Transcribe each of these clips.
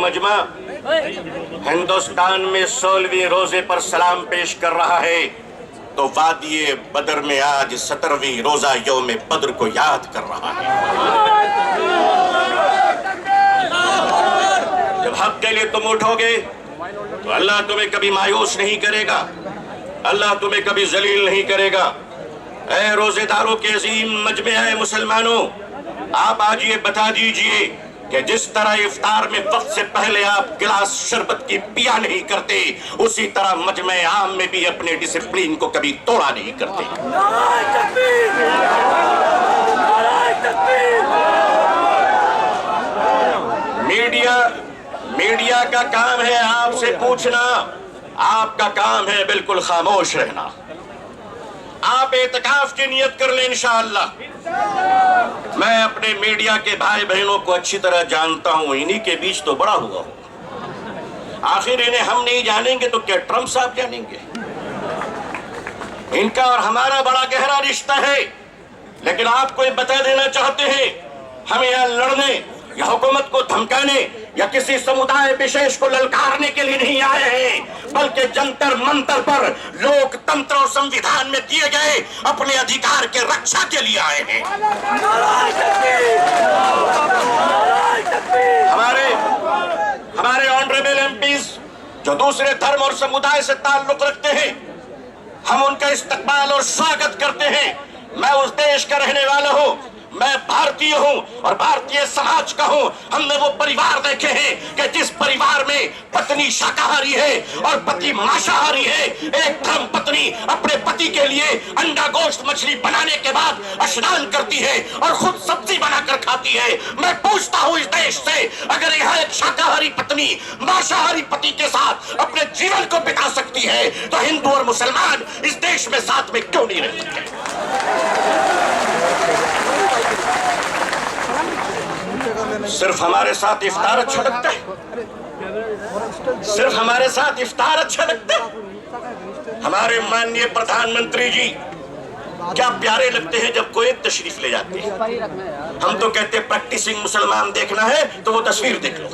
मजमा हिंदुस्तान में 16वीं रोजे पर सलाम पेश कर रहा है तो वादिये बदर में आज 17वीं रोजा यौम बद्र को याद कर रहा है। जब हक के लिए तुम उठोगे तो अल्लाह तुम्हें कभी मायूस नहीं करेगा, अल्लाह तुम्हें कभी जलील नहीं करेगा। ऐ रोजेदारों के अजीम मजमे है मुसलमानों, आप आज ये बता दीजिए कि जिस तरह इफ्तार में वक्त से पहले आप गिलास शरबत की पिया नहीं करते, उसी तरह मजमे आम में भी अपने डिसिप्लिन को कभी तोड़ा नहीं करते। मीडिया का काम है आपसे पूछना, आपका काम है बिल्कुल खामोश रहना। आप एतकाफ की नियत कर लें इंशाअल्लाह। मैं अपने मीडिया के भाई बहनों को अच्छी तरह जानता हूं, इन्हीं के बीच तो बड़ा हुआ हूं। आखिर इन्हें हम नहीं जानेंगे तो क्या ट्रंप साहब जानेंगे? इनका और हमारा बड़ा गहरा रिश्ता है। लेकिन आपको ये बता देना चाहते हैं, हम यहां लड़ने या हुकूमत को धमकाने या किसी समुदाय विशेष को ललकारने के लिए नहीं आए हैं, बल्कि जंतर मंतर पर लोकतंत्र और संविधान में दिए गए अपने अधिकार के रक्षा के लिए आए हैं। हमारे ऑनरेबल एमपीज जो दूसरे धर्म और समुदाय से ताल्लुक रखते हैं, हम उनका इस्तकबाल और स्वागत करते हैं। मैं उस देश का रहने वाला हूं, मैं भारतीय हूं और भारतीय समाज का हूं। हमने वो परिवार देखे हैं कि जिस परिवार में पत्नी शाकाहारी है और पति मांसाहारी है। एक धर्म पत्नी अपने पति के लिए अंडा गोश्त मछली बनाने के बाद स्नान करती है और खुद सब्जी बनाकर खाती है। मैं पूछता हूं इस देश से, अगर यहाँ एक शाकाहारी पत्नी मांसाहारी पति के साथ अपने जीवन को बिता सकती है तो हिंदू और मुसलमान इस देश में साथ में क्यों नहीं रह सकते? सिर्फ हमारे साथ इफ्तार अच्छा लगता है, सिर्फ हमारे साथ इफ्तार अच्छा लगता है। हमारे माननीय प्रधानमंत्री जी क्या प्यारे लगते हैं जब कोई तशरीफ ले जाते हैं। हम तो कहते हैं प्रैक्टिसिंग मुसलमान देखना है तो वो तस्वीर देख लो।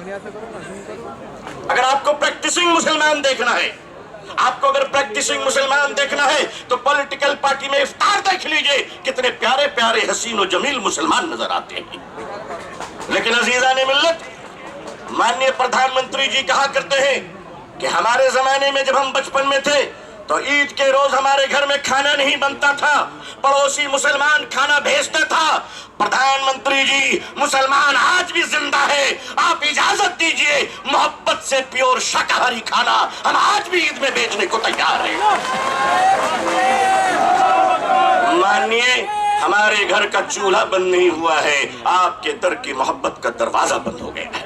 अगर आपको प्रैक्टिसिंग मुसलमान देखना है, आपको अगर प्रैक्टिसिंग मुसलमान देखना है तो पॉलिटिकल पार्टी में इफ्तार देख लीजिए, कितने प्यारे प्यारे हसीन और जमील मुसलमान नजर आते हैं। लेकिन अजीजाने मिल्लत, माननीय प्रधानमंत्री जी कहा करते हैं कि हमारे जमाने में जब हम बचपन में थे तो ईद के रोज हमारे घर में खाना नहीं बनता था, पड़ोसी मुसलमान खाना भेजता था। प्रधानमंत्री जी, मुसलमान आज भी जिंदा है, आप इजाजत दीजिए, मोहब्बत से प्योर शाकाहारी खाना हम आज भी ईद में बेचने को तैयार हैं। मानिए, हमारे घर का चूल्हा बंद नहीं हुआ है, आपके दर की मोहब्बत का दरवाजा बंद हो गया है।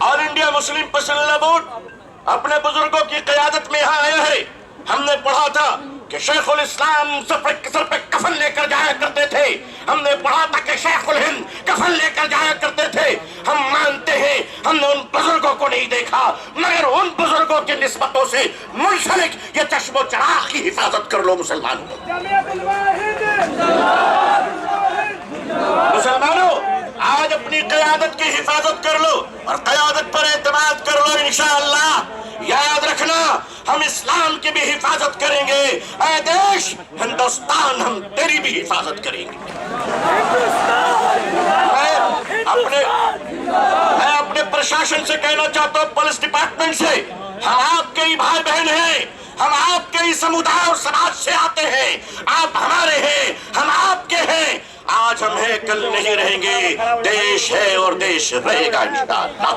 All India Muslim personal board अपने बुजुर्गों की क़यादत में यहाँ आया है। हमने पढ़ा था कि शेखुल इस्लाम सर पे कफन लेकर जाया करते थे। हमने पढ़ा था कि शेखुल हिंद कफन लेकर जाया करते थे। हम मानते हैं हमने उन बुजुर्गों को नहीं देखा, मगर उन बुजुर्गों की निस्बतों से मुंसलिक ये चश्मो चराग की हिफाजत कर लो मुसलमानों। मुसलमानों, आज अपनी क़यादत की हिफाजत कर लो और क़यादत पर एतमाद कर लो। इंशाअल्लाह याद रखना, हम इस्लाम की भी हिफाजत करेंगे। ऐ देश हिंदुस्तान, हम तेरी भी हिफाजत करेंगे। मैं अपने प्रशासन से कहना चाहता हूँ, पुलिस डिपार्टमेंट से, हम आपके ही भाई बहन हैं, हम आपके ही समुदाय और समाज से आते हैं। आप हमारे हैं, हम आपके हैं। आज हम हैं, कल नहीं रहेंगे। देश है और देश रहेगा इंशाअल्लाह।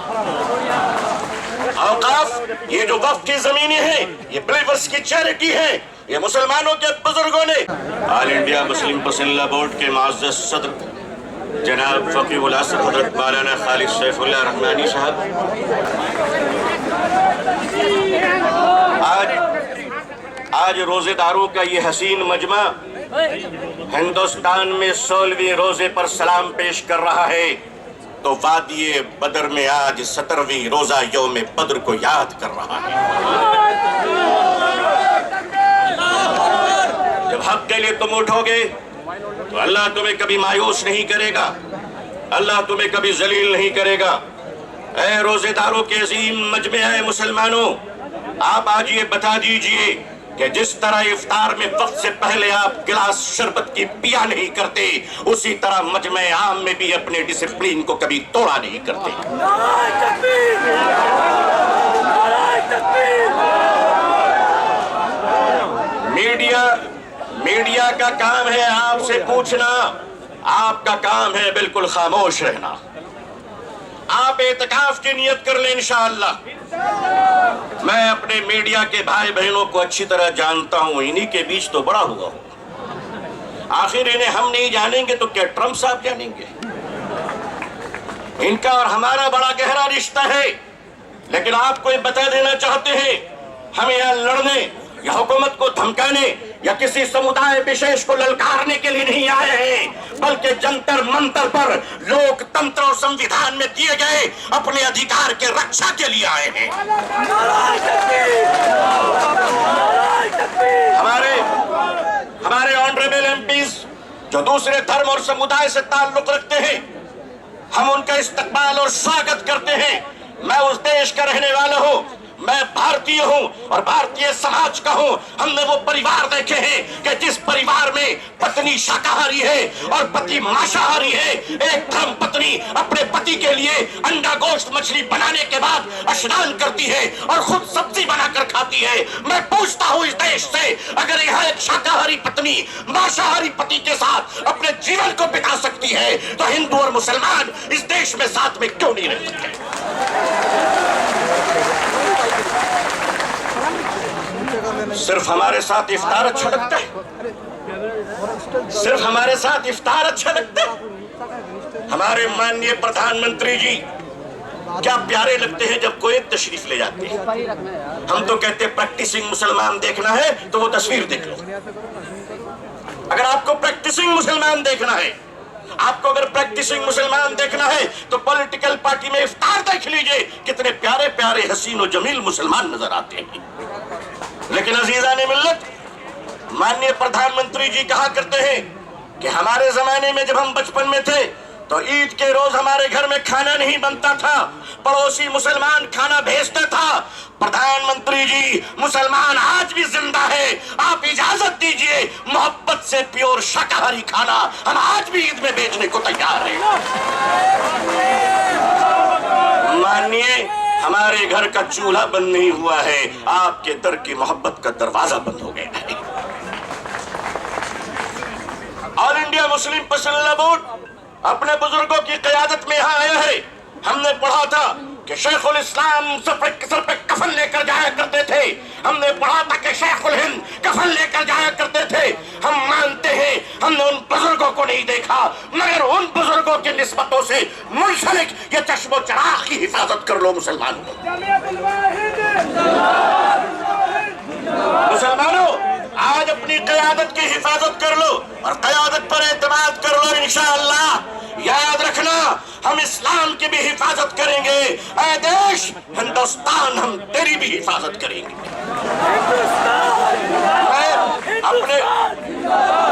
औकाफ, ये जो वक्फ की जमीनें हैं, ये बिलीवर्स की चैरिटी है। ये मुसलमानों के बुजुर्गों ने all India Muslim personal board के मुअज़्ज़ज़ सदर जनाब फ़क़ीहुल असर हज़रत मौलाना खालिद सैफुल्लाह रहमानी साहब आज रोजेदारों का ये हसीन मजमा हिंदुस्तान में 16वीं रोजे पर सलाम पेश कर रहा है तो वादिये बदर में आज 17वीं रोजा यौम बद्र को याद कर रहा है। जब हक के लिए तुम उठोगे तो अल्लाह तुम्हें कभी मायूस नहीं करेगा, अल्लाह तुम्हें कभी जलील नहीं करेगा। ऐ रोजेदारों के अजीम मजमे है मुसलमानों, आप आज ये बता दीजिए कि जिस तरह इफ्तार में वक्त से पहले आप गिलास शरबत की पिया नहीं करते, उसी तरह मजमे आम में भी अपने डिसिप्लिन को कभी तोड़ा नहीं करते। मीडिया का काम है आपसे पूछना, आपका काम है बिल्कुल खामोश रहना। आप एतकाफ की नियत कर लें इंशाअल्लाह। मैं अपने मीडिया के भाई बहनों को अच्छी तरह जानता हूं, इन्हीं के बीच तो बड़ा हुआ हूं। आखिर इन्हें हम नहीं जानेंगे तो क्या ट्रंप साहब जानेंगे? इनका और हमारा बड़ा गहरा रिश्ता है। लेकिन आपको ये बता देना चाहते हैं, हम यहां लड़ने या हुकूमत को धमकाने या किसी समुदाय विशेष को ललकारने के लिए नहीं आए हैं, बल्कि जंतर मंतर पर लोकतंत्र और संविधान में दिए गए अपने अधिकार के रक्षा के लिए आए हैं। हमारे ऑनरेबल एमपीज जो दूसरे धर्म और समुदाय से ताल्लुक रखते हैं, हम उनका इस्तकबाल और स्वागत करते हैं। मैं उस देश का रहने वाला हूं, मैं भारतीय हूं और भारतीय समाज का हूं। हमने वो परिवार देखे हैं कि जिस परिवार में पत्नी शाकाहारी है और पति मांसाहारी है। एक धर्म पत्नी अपने पति के लिए अंडा गोश्त मछली बनाने के बाद स्नान करती है और खुद सब्जी बनाकर खाती है। मैं पूछता हूं इस देश से, अगर यह एक शाकाहारी पत्नी मांसाहारी पति के साथ अपने जीवन को बिता सकती है, तो हिंदू और मुसलमान इस देश में साथ में क्यों नहीं रह सकते? सिर्फ हमारे साथ इफ्तार अच्छा लगता है, सिर्फ हमारे साथ इफ्तार अच्छा लगता है। हमारे माननीय प्रधानमंत्री जी क्या प्यारे लगते हैं जब कोई तशरीफ ले जाते हैं। हम तो कहते हैं प्रैक्टिसिंग मुसलमान देखना है तो वो तस्वीर देख लो। अगर आपको प्रैक्टिसिंग मुसलमान देखना है, आपको अगर प्रैक्टिसिंग मुसलमान देखना है तो पॉलिटिकल पार्टी में इफ्तार देख लीजिए, कितने प्यारे प्यारे हसीन और जमील मुसलमान नजर आते हैं। लेकिन अजीजान मिल्लत, माननीय प्रधानमंत्री जी कहा करते हैं कि हमारे जमाने में जब हम बचपन में थे तो ईद के रोज हमारे घर में खाना नहीं बनता था, पड़ोसी मुसलमान खाना भेजता था। प्रधानमंत्री जी, मुसलमान आज भी जिंदा है। आप इजाजत दीजिए, मोहब्बत से प्योर शाकाहारी खाना हम आज भी ईद में भेजने को तैयार हैं। मानिए, हमारे घर का चूल्हा बंद नहीं हुआ है, आपके दर की मोहब्बत का दरवाजा बंद हो गया है। All India Muslim personal board अपने बुजुर्गों की क़यादत में यहाँ आया है। हमने पढ़ा था कि शेखुल इस्लाम सर पे कफन लेकर जाया करते थे। हमने पढ़ा था कि शेखुल हिंद कफन लेकर जाया करते थे। हम मानते हैं हमने उन बुजुर्गों को नहीं देखा, मगर उन बुजुर्गों की निस्बतों से मुंसलिक ये चश्मो चराग की हिफाजत कर लो मुसलमानों। मुसलमानों, आज अपनी क़यादत की हिफाजत कर लो और क़यादत पर एतमाद कर लो। इंशाअल्लाह याद रखना, हम इस्लाम की भी हिफाजत करेंगे। ऐ देश हिंदुस्तान, हम तेरी भी हिफाजत करेंगे।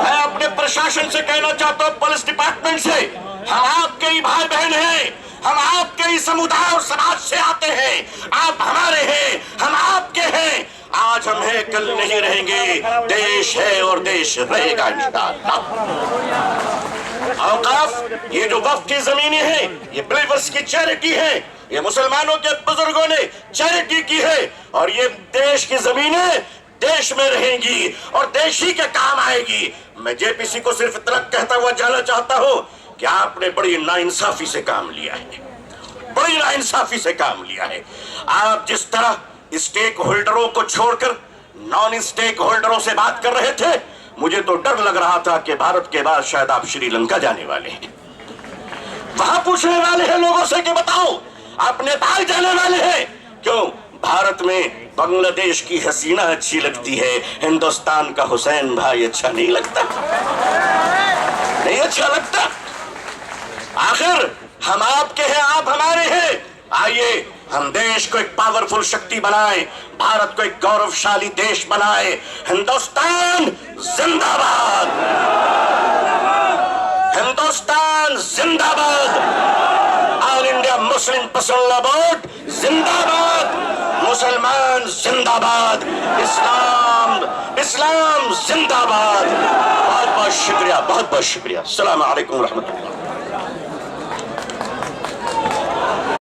मैं अपने प्रशासन से कहना चाहता हूँ, पुलिस डिपार्टमेंट से, हम आपके ही भाई बहन हैं, हम आपके ही समुदाय और समाज से आते हैं। आप हमारे हैं, हम आपके हैं। आज हम हैं, कल नहीं रहेंगे। देश है और देश रहेगा इंशाअल्लाह। औकाफ, ये जो वक्फ की जमीनें हैं, ये बिलीवर्स की चैरिटी है। ये मुसलमानों के बुजुर्गों ने चैरिटी की है और ये देश की जमीनें देश में रहेंगी और देश ही के काम आएगी। मैं जेपीसी को सिर्फ इतना कहता हुआ जाना चाहता हूं कि आपने बड़ी नाइंसाफी से काम लिया है, बड़ी नाइंसाफी से काम लिया है। आप जिस तरह स्टेक होल्डरों को छोड़कर नॉन स्टेक होल्डरों से बात कर रहे थे, मुझे तो डर लग रहा था कि भारत के बाद शायद आप श्रीलंका जाने वाले हैं। वहां पूछने वाले हैं लोगों से कि बताओ आप नेपाल जाने वाले हैं क्यों? भारत में बांग्लादेश की हसीना अच्छी लगती है, हिंदुस्तान का हुसैन भाई अच्छा नहीं लगता, नहीं अच्छा लगता। आखिर हम आपके हैं, आप हमारे हैं। आइए हम देश को एक पावरफुल शक्ति बनाएं, भारत को एक गौरवशाली देश बनाएं। हिंदुस्तान जिंदाबाद, हिंदुस्तान मुसलमान जिंदाबाद, all India Muslim personal law board जिंदाबाद, मुसलमान जिंदाबाद, इस्लाम इस्लाम जिंदाबाद। बहुत बहुत शुक्रिया, बहुत बहुत शुक्रिया। अस्सलाम वालेकुम रहमतुल्लाह।